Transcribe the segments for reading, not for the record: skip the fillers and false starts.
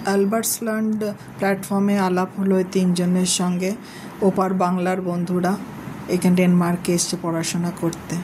অ্যালবার্টসল্যান্ড প্ল্যাটফর্মে আলাপ হলো এই তিনজনের সঙ্গে। ওপার বাংলার বন্ধুরা এখানে ডেনমার্কে এসছে পড়াশোনা করতে।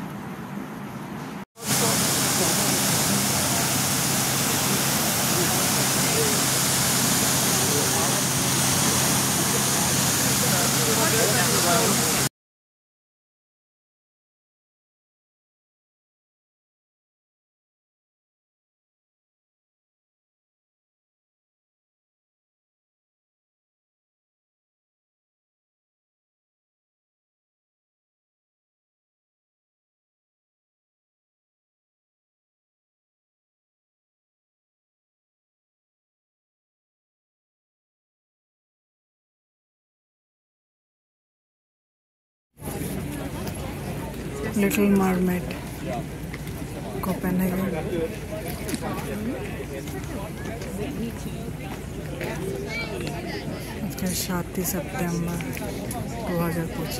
Little mermaid, Copenhagen. আজকে 7 সেপ্টেম্বর 2025।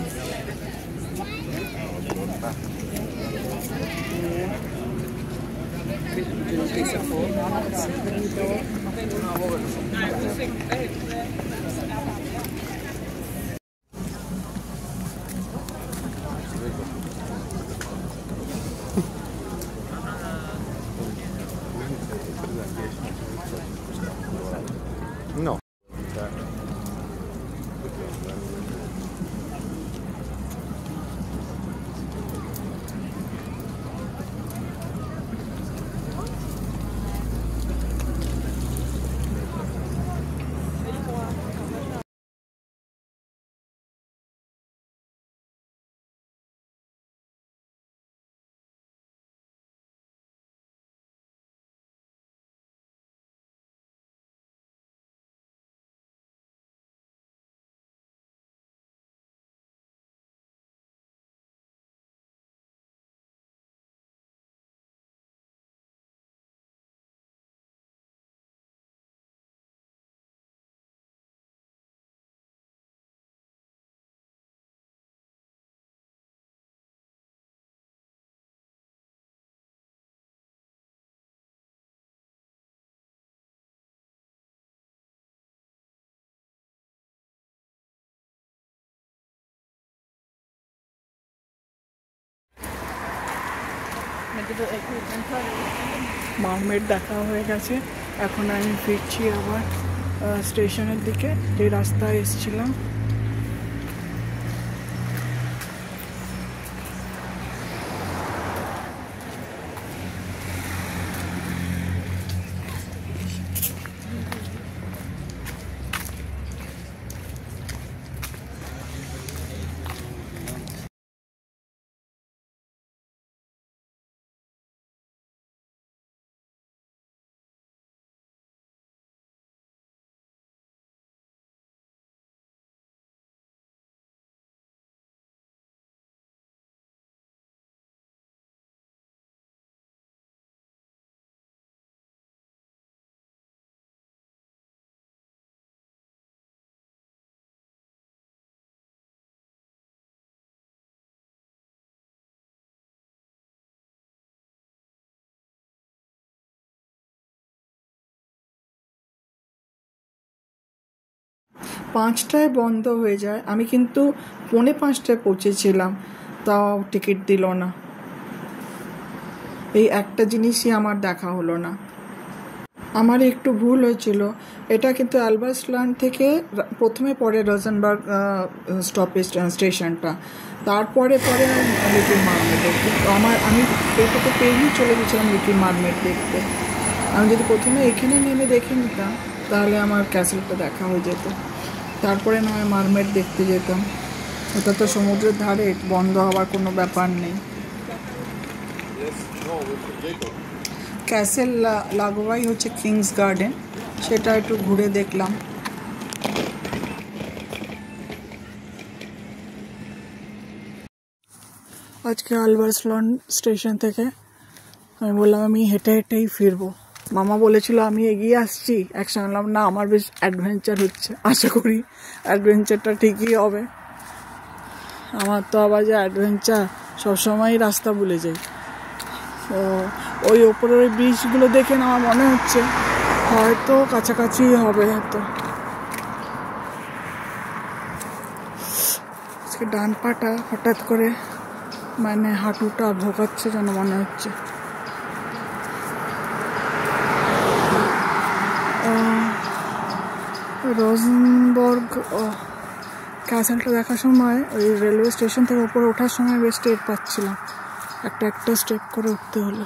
No. মারমেড দেখা হয়ে গেছে, এখন আমি ফিরছি আবার স্টেশনের দিকে। যে রাস্তায় এসেছিলাম পাঁচটায় বন্ধ হয়ে যায়। আমি কিন্তু 4:45টায় পৌঁছেছিলাম, তাও টিকিট দিল না। এই একটা জিনিসই আমার দেখা হলো না। আমার একটু ভুল হয়েছিল। এটা কিন্তু অ্যালবার্টসল্যান্ড থেকে প্রথমে পড়ে রোজেনবার্গ স্টপেজ স্টেশনটা, তারপরে পরে লিটল মারমেড। কিন্তু আমি এটাতে পেরিয়ে চলে গেছিলাম লিটল মারমেড দেখতে। আমি যদি প্রথমে এখানে নেমে দেখে নিতাম তাহলে আমার ক্যাসেলটা দেখা হয়ে যেত, তারপরে না হয় মারমেড দেখতে যেতাম। ওটা তো সমুদ্রের ধারে, বন্ধ হওয়ার কোনো ব্যাপার নেই। ক্যাসেল লাগোয়াই হচ্ছে কিংস গার্ডেন, সেটা একটু ঘুরে দেখলাম। আজকে অ্যালবার্টসল্যান্ড স্টেশন থেকে আমি বললাম আমি হেঁটে হেঁটেই ফিরবো। মামা বলেছিল আমি এগিয়ে আসছি, একসঙ্গে বললাম না, আমার বেশ অ্যাডভেঞ্চার হচ্ছে। আশা করি অ্যাডভেঞ্চারটা ঠিকই হবে। আমার তো আবার যে অ্যাডভেঞ্চার, সবসময়ই রাস্তা ভুলে যাই। তো ওই ওপরের ওই ব্রিজগুলো দেখে আমার মনে হচ্ছে হয়তো কাছাকাছি হবে। তো আজকে ডান পাটা হঠাৎ করে মানে হাঁটুটা ভোগাচ্ছে যেন মনে হচ্ছে। রোজেনবার্গ ক্যাসেলটা দেখার সময় ওই রেলওয়ে স্টেশন থেকে উপরে ওঠার সময় বেশ টের পাচ্ছিলাম, একটা স্টেপ করে উঠতে হলো।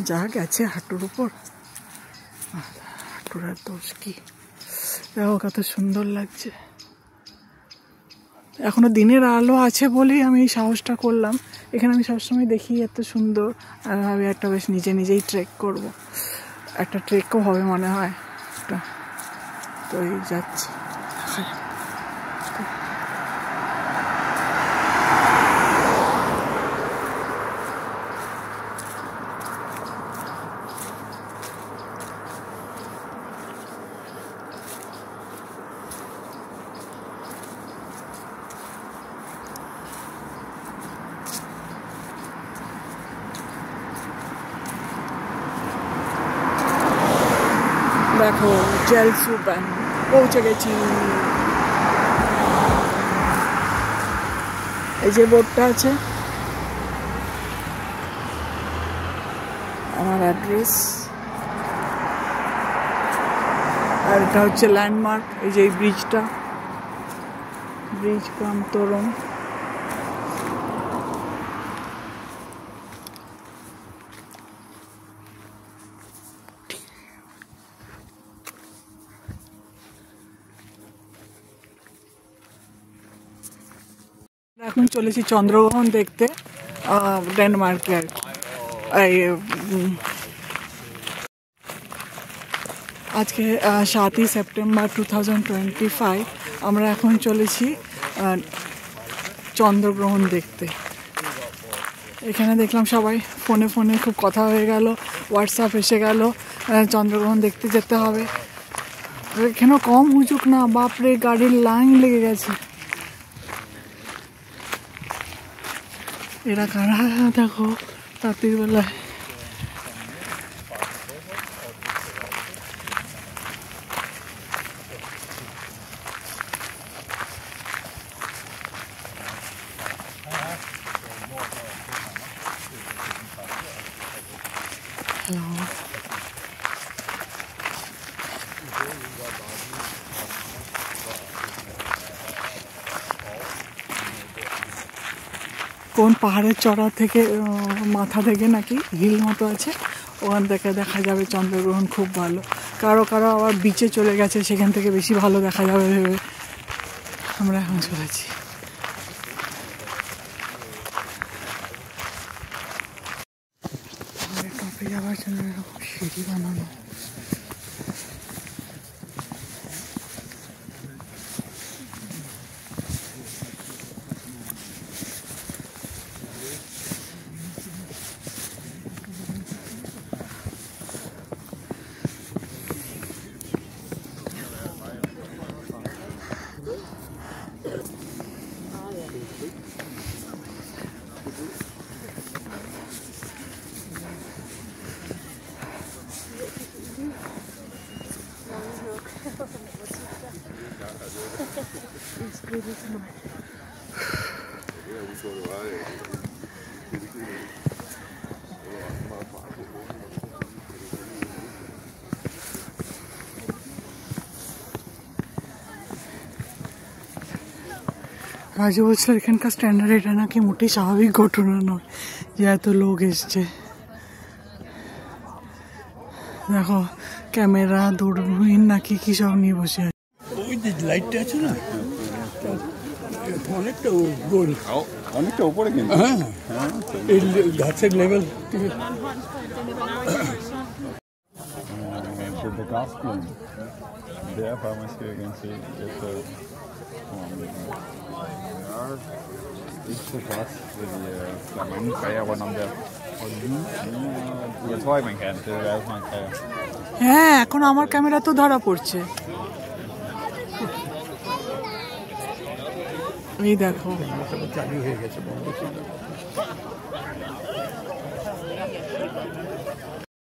যা গেছে হাঁটুর উপর, হাঁটুর আর দোষ কি। দেখো কত সুন্দর লাগছে। এখনো দিনের আলো আছে বলেই আমি এই সাহসটা করলাম। এখানে আমি সবসময় দেখি এত সুন্দর, আর ভাবি একটা বেশ নিজেই ট্রেক করব, একটা ট্রেকও হবে মনে হয় একটা। তো এই যাচ্ছি। দেখো জেলসুবান পৌঁছে গেছি। এই যে বোর্ডটা আছে, আমার অ্যাড্রেস, আর এটা হচ্ছে ল্যান্ডমার্ক। এই যে এই ব্রিজটা, ব্রিজ কাম তোরণ। এখন চলেছি চন্দ্রগ্রহণ দেখতে ডেনমার্কে আর কি। আজকে 7ই সেপ্টেম্বর 2025। আমরা এখন চলেছি চন্দ্রগ্রহণ দেখতে। এখানে দেখলাম সবাই ফোনে খুব কথা হয়ে গেল, হোয়াটসঅ্যাপ এসে গেল চন্দ্রগ্রহণ দেখতে যেতে হবে। এখানেও কম হুজুক না, বাপরে গাড়ির লাইন লেগে গেছে। এরা কারা দেখো রাতের বেলায়। কোন পাহাড়ের চড়া থেকে মাথা থেকে নাকি হিল মতো আছে, ওখান থেকে দেখা যাবে চন্দ্রগ্রহণ খুব ভালো। কারো আবার বিচে চলে গেছে, সেখান থেকে বেশি ভালো দেখা যাবে ভেবে আমরা এখন চলেছি। টপে যাওয়ার জন্য এরকম সিঁড়ি বানানো। রাজু বলছিল এখানকার স্ট্যান্ডার্ড এটা নাকি মোটেই স্বাভাবিক ঘটনা নয় যে এত লোক এসছে। দেখো ক্যামেরা, দূরবীন নাকি কি সব নিয়ে বসে আছে। ওই যে লাইটটা আছে না, অনেকটা গোল, অনেকটা উপরে কিন্তু। হ্যাঁ এই গাছের লেভেল থেকে। The gas clean. Der pharmacy agency is ikke så godt, fordi der er mange træer rundt om der. Og jeg tror ikke, man kan. Det er alt, man kan. হ্যাঁ, এখন আমার ক্যামেরা তো ধরা পড়ছে। এই দেখো চালু হয়ে গেছে, বন্ধ ছিল।